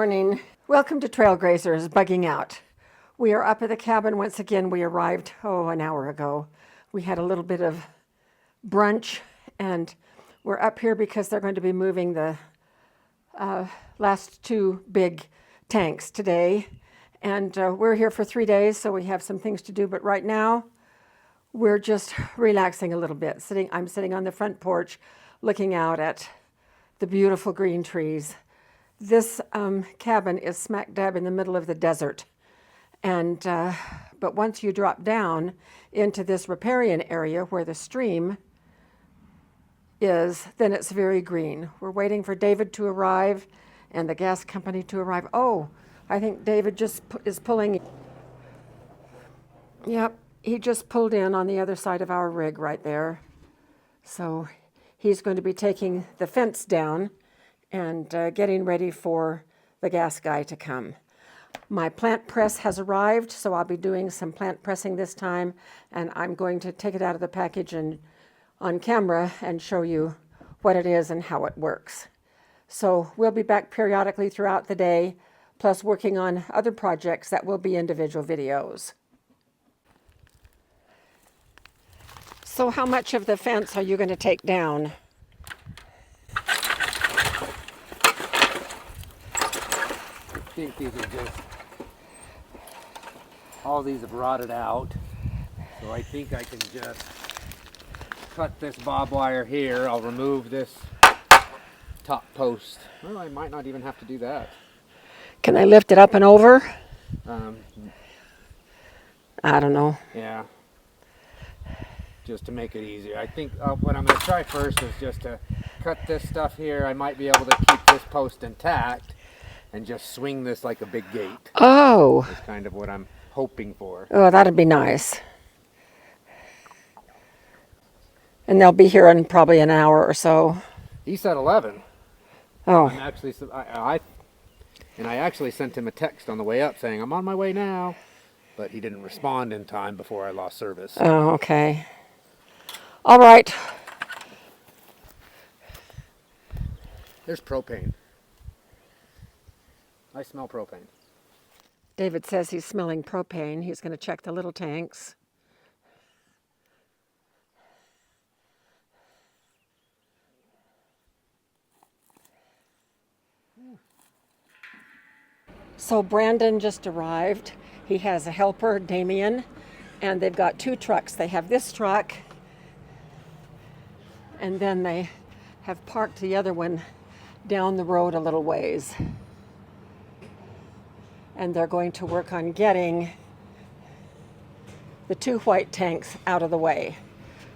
morning. Welcome to Trail Grazers Bugging Out. We are up at the cabin once again. We arrived, an hour ago. We had a little bit of brunch, and we're up here because they're going to be moving the last two big tanks today. And we're here for 3 days, so we have some things to do. But right now, we're just relaxing a little bit. I'm sitting on the front porch looking out at the beautiful green trees. This cabin is smack dab in the middle of the desert. And but once you drop down into this riparian area where the stream is, then it's very green. We're waiting for David to arrive and the gas company to arrive. Oh, I think David is pulling. Yep, he just pulled in on the other side of our rig right there. So he's going to be taking the fence down and getting ready for the gas guy to come. My plant press has arrived, so I'll be doing some plant pressing this time, and I'm going to take it out of the package and on camera and show you what it is and how it works. So we'll be back periodically throughout the day, plus working on other projects that will be individual videos. So how much of the fence are you going to take down? I think these are just, all these have rotted out, so I think I can just cut this bob wire here. I'll remove this top post. Well, I might not even have to do that. Can I lift it up and over? I don't know. Yeah, just to make it easier. I think what I'm going to try first is just to cut this stuff here. I might be able to keep this post intact and just swing this like a big gate. Oh. That's kind of what I'm hoping for. Oh, that'd be nice. And they'll be here in probably an hour or so. He said 11. Oh. I actually sent him a text on the way up saying, I'm on my way now. But he didn't respond in time before I lost service. Oh, okay. All right. There's propane. I smell propane. David says he's smelling propane. He's going to check the little tanks. So Brandon just arrived. He has a helper, Damian, and they've got two trucks. They have this truck, and then they have parked the other one down the road a little ways. And they're going to work on getting the two white tanks out of the way.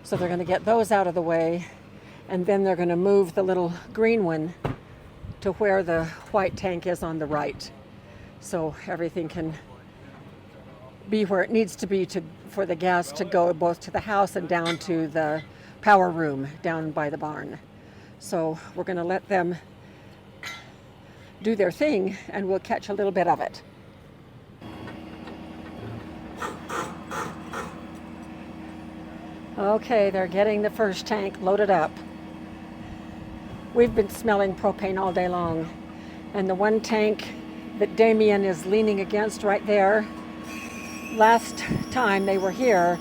So they're going to get those out of the way, and then they're going to move the little green one to where the white tank is on the right. So everything can be where it needs to be for the gas to go both to the house and down to the power room down by the barn. So we're going to let them do their thing, and we'll catch a little bit of it. Okay, they're getting the first tank loaded up. We've been smelling propane all day long, and the one tank that Damian is leaning against right there, last time they were here,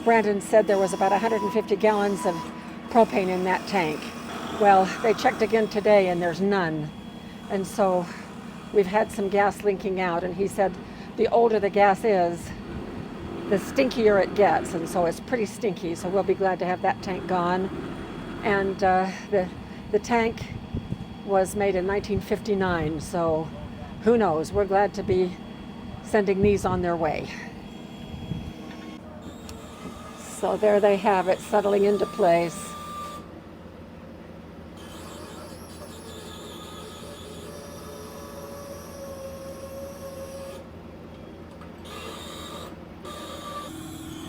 Brandon said there was about 150 gallons of propane in that tank. Well, they checked again today and there's none. And so we've had some gas leaking out, and he said the older the gas is, the stinkier it gets, and so it's pretty stinky, so we'll be glad to have that tank gone. And the tank was made in 1959, so who knows? We're glad to be sending these on their way. So there they have it, settling into place.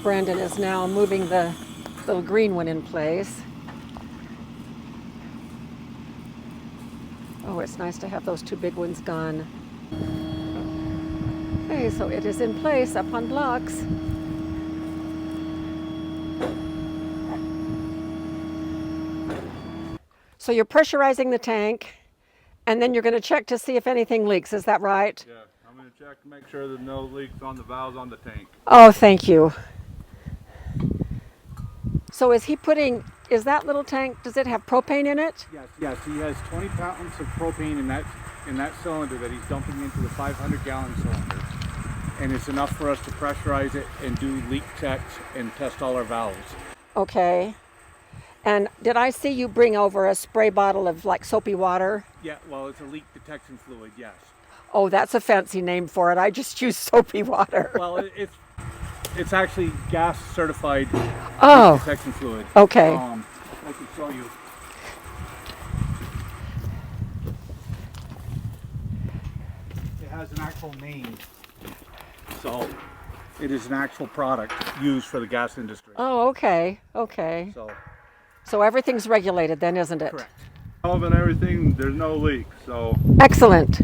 Brandon is now moving the little green one in place. Oh, it's nice to have those two big ones gone. Okay, so it is in place up on blocks. So you're pressurizing the tank, And then you're going to check to see if anything leaks. Is that right? Yeah, I'm going to check to make sure there's no leaks on the valves on the tank. Oh, thank you. So is that little tank, does it have propane in it? Yes, he has 20 pounds of propane in that cylinder that he's dumping into the 500-gallon cylinder. And it's enough for us to pressurize it and do leak checks and test all our valves. Okay. And did I see you bring over a spray bottle of like soapy water? Yeah, well, it's a leak detection fluid, yes. Oh, that's a fancy name for it. I just use soapy water. Well, it's actually gas certified Oh, leak detection fluid. okay. I can show you. It has an actual name. So it is an actual product used for the gas industry. Oh, okay. Okay. So everything's regulated then, isn't it? Correct. Valve and everything, there's no leak, so. Excellent.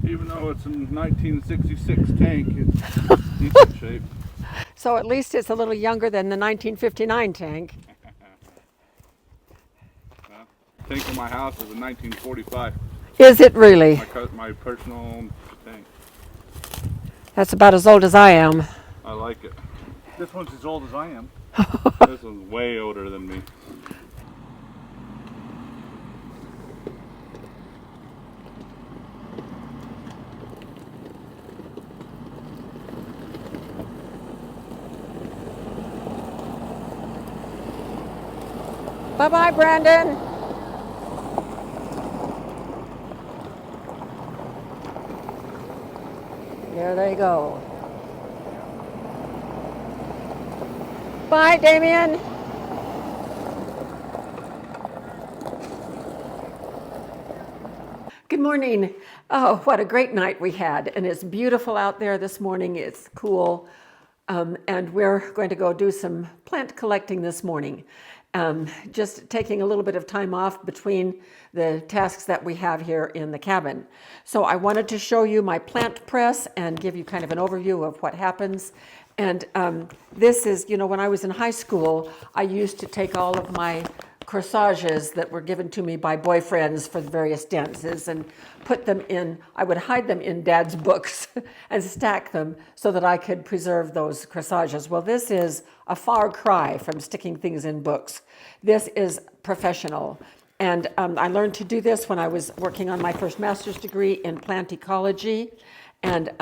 Even though it's a 1966 tank, it's decent shape. So at least it's a little younger than the 1959 tank. Tank in my house is a 1945. Is it really? My personal tank. That's about as old as I am. I like it. This one's as old as I am. This one's way older than me. Bye-bye, Brandon. There they go. Bye, Damian. Good morning. Oh, what a great night we had. And it's beautiful out there this morning. It's cool. And we're going to go do some plant collecting this morning. Just taking a little bit of time off between the tasks that we have here in the cabin. So I wanted to show you my plant press and give you kind of an overview of what happens. And this is, when I was in high school, I used to take all of my corsages that were given to me by boyfriends for the various dances and put them in, I would hide them in Dad's books and stack them so that I could preserve those corsages. Well, this is a far cry from sticking things in books. This is professional. And I learned to do this when I was working on my first master's degree in plant ecology. And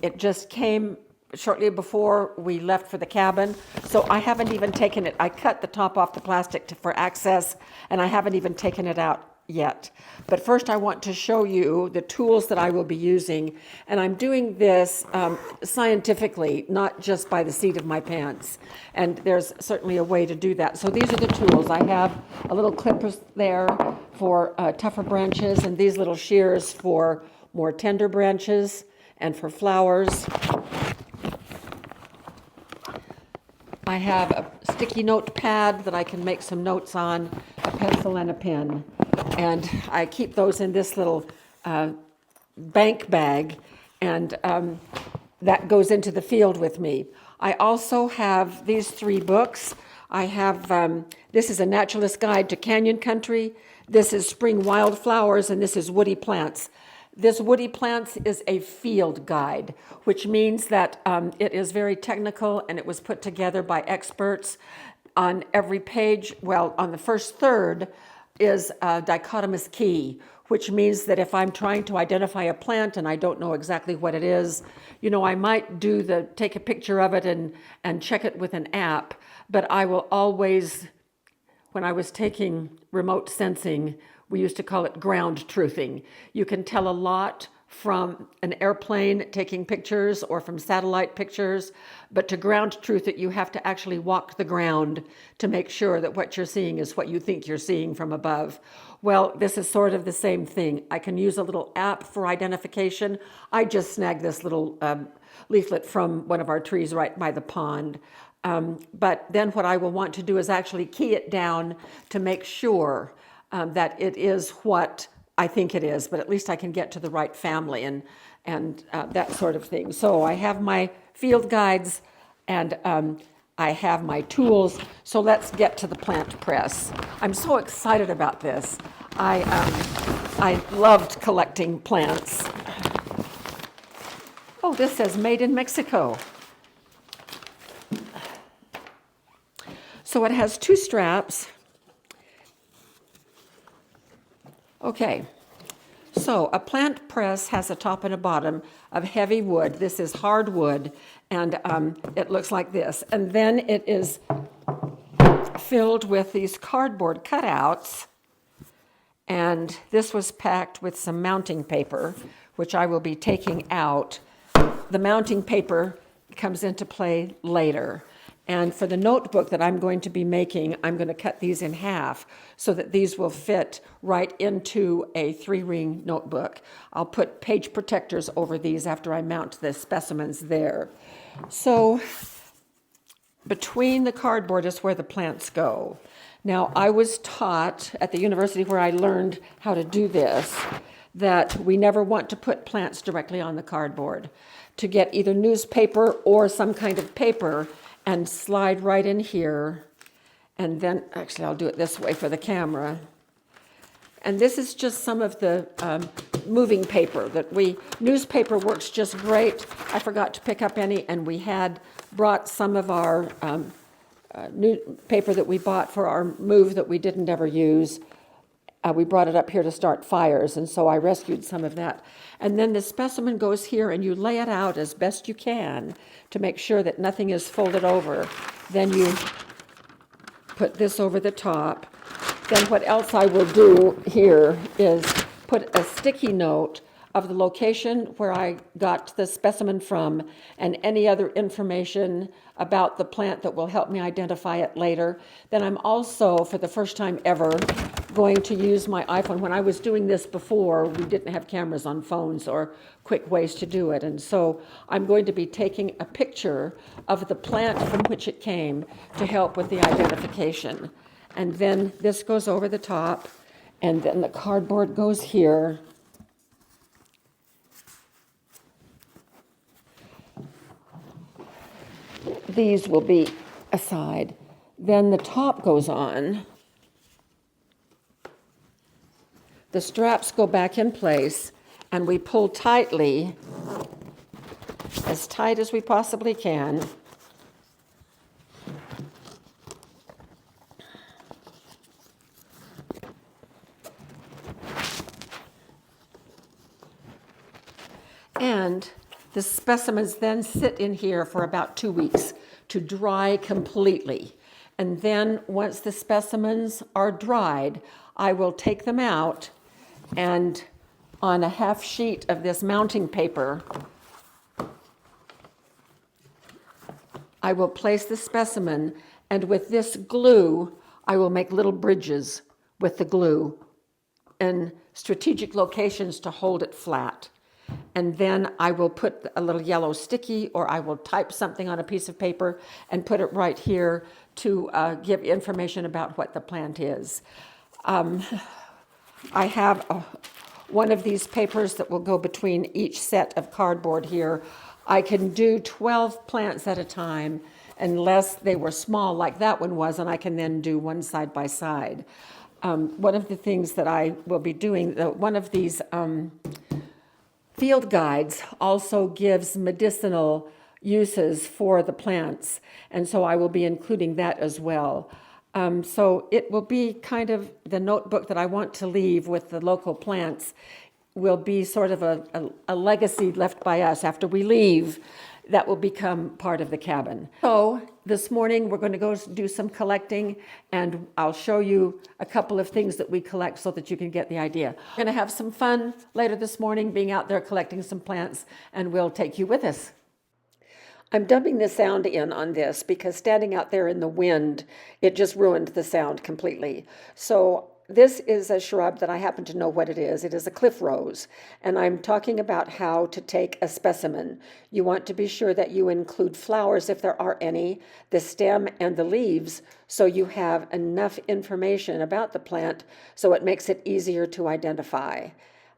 it just came shortly before we left for the cabin. So I haven't even taken it. I cut the top off the plastic for access, and I haven't even taken it out yet. But first I want to show you the tools that I will be using. And I'm doing this scientifically, not just by the seat of my pants. And there's certainly a way to do that. So these are the tools. I have a little clipper there for tougher branches, and these little shears for more tender branches and for flowers. I have a sticky note pad that I can make some notes on, a pencil and a pen. And I keep those in this little bank bag, and that goes into the field with me. I also have these 3 books. I have, this is A Naturalist Guide to Canyon Country, this is Spring Wildflowers, and this is Woody Plants. This Woody Plants is a field guide, which means that it is very technical and it was put together by experts. On every page, well, on the first third is a dichotomous key, which means that if I'm trying to identify a plant and I don't know exactly what it is, I might take a picture of it and check it with an app, but I will always, when I was taking remote sensing, we used to call it ground truthing. You can tell a lot from an airplane taking pictures or from satellite pictures, but to ground truth it, you have to actually walk the ground to make sure that what you're seeing is what you think you're seeing from above. Well, this is sort of the same thing. I can use a little app for identification. I just snagged this little leaflet from one of our trees right by the pond. But then what I will want to do is actually key it down to make sure that it is what I think it is, but at least I can get to the right family and that sort of thing. So I have my field guides, and I have my tools, so let's get to the plant press. I'm so excited about this. I loved collecting plants. Oh, this says made in Mexico. So it has two straps. Okay, so a plant press has a top and a bottom of heavy wood. This is hardwood, and it looks like this. And then it is filled with these cardboard cutouts, and this was packed with some mounting paper, which I will be taking out. The mounting paper comes into play later. And for the notebook that I'm going to be making, I'm going to cut these in half so that these will fit right into a 3-ring notebook. I'll put page protectors over these after I mount the specimens there. So between the cardboard is where the plants go. Now, I was taught at the university where I learned how to do this that we never want to put plants directly on the cardboard. To get either newspaper or some kind of paper and slide right in here, and then, actually I'll do it this way for the camera. And this is just some of the moving paper newspaper works just great. I forgot to pick up any, and we had brought some of our new paper that we bought for our move that we didn't ever use. We brought it up here to start fires, and so I rescued some of that. And then the specimen goes here, and you lay it out as best you can to make sure that nothing is folded over. Then you put this over the top. Then what else I will do here is put a sticky note of the location where I got the specimen from and any other information about the plant that will help me identify it later. Then I'm also, for the first time ever, going to use my iPhone. When I was doing this before, we didn't have cameras on phones or quick ways to do it. And so I'm going to be taking a picture of the plant from which it came to help with the identification. And then this goes over the top, and then the cardboard goes here. These will be aside. Then the top goes on. The straps go back in place, and we pull tightly, as tight as we possibly can. And the specimens then sit in here for about 2 weeks to dry completely. And then once the specimens are dried, I will take them out, and on a half sheet of this mounting paper, I will place the specimen, and with this glue, I will make little bridges with the glue in strategic locations to hold it flat. And then I will put a little yellow sticky, or I will type something on a piece of paper and put it right here to give information about what the plant is. I have one of these papers that will go between each set of cardboard here. I can do 12 plants at a time unless they were small like that one was, and I can then do one side by side. One of the things that I will be doing, one of these field guides also gives medicinal uses for the plants, and so I will be including that as well. So it will be kind of the notebook that I want to leave with the local plants will be sort of a legacy left by us after we leave that will become part of the cabin. So this morning we're going to go do some collecting, and I'll show you a couple of things that we collect so that you can get the idea. We're going to have some fun later this morning being out there collecting some plants, and we'll take you with us. I'm dumping the sound in on this because standing out there in the wind, it just ruined the sound completely. So this is a shrub that I happen to know what it is. It is a cliff rose, and I'm talking about how to take a specimen. You want to be sure that you include flowers, if there are any, the stem and the leaves, so you have enough information about the plant so it makes it easier to identify.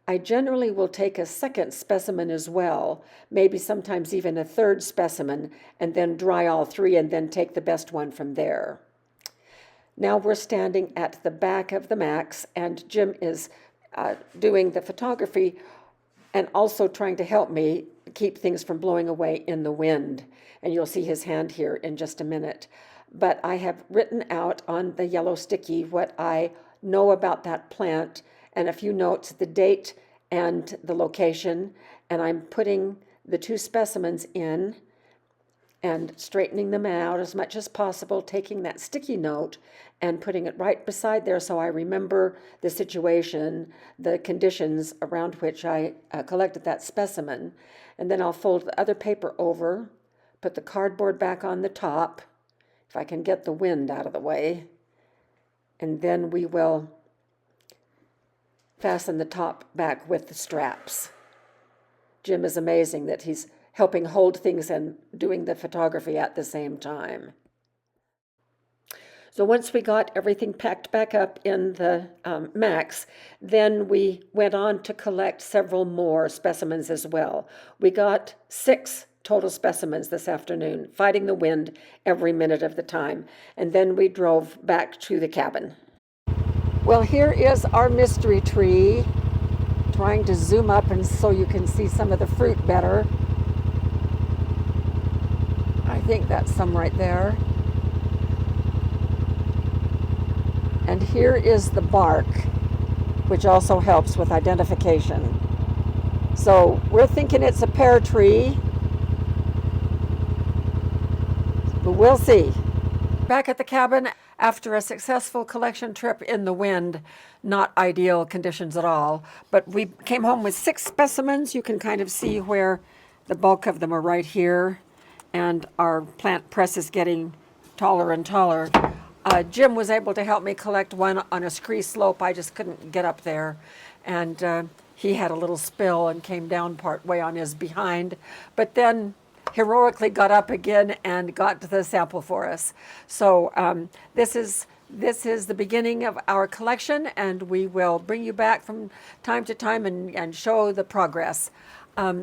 I generally will take a second specimen as well, maybe sometimes even a third specimen, and then dry all three and then take the best one from there. Now we're standing at the back of the Max, and Jim is doing the photography and also trying to help me keep things from blowing away in the wind. And you'll see his hand here in just a minute. But I have written out on the yellow sticky what I know about that plant and a few notes, the date and the location, and I'm putting the two specimens in and straightening them out as much as possible, taking that sticky note and putting it right beside there so I remember the situation, the conditions around which I collected that specimen. And then I'll fold the other paper over, put the cardboard back on the top, if I can get the wind out of the way, and then we will fasten the top back with the straps. Jim is amazing that he's helping hold things and doing the photography at the same time. So once we got everything packed back up in the Max, then we went on to collect several more specimens as well. We got 6 total specimens this afternoon, fighting the wind every minute of the time. And then we drove back to the cabin. Well, here is our mystery tree. Trying to zoom up and so you can see some of the fruit better. I think that's some right there. And here is the bark, which also helps with identification. So we're thinking it's a pear tree, but we'll see. Back at the cabin after a successful collection trip in the wind, not ideal conditions at all, but we came home with 6 specimens. You can kind of see where the bulk of them are right here, and our plant press is getting taller and taller. Jim was able to help me collect one on a scree slope. I just couldn't get up there, and he had a little spill and came down part way on his behind, but then heroically got up again and got the sample for us. So this is the beginning of our collection, and we will bring you back from time to time and show the progress.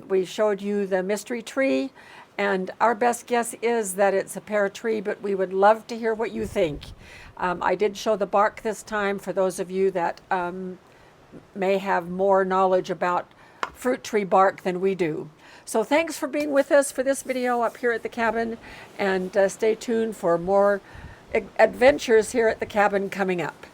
We showed you the mystery tree, and our best guess is that it's a pear tree, but we would love to hear what you think. I did show the bark this time for those of you that may have more knowledge about fruit tree bark than we do. So thanks for being with us for this video up here at the cabin, and stay tuned for more adventures here at the cabin coming up.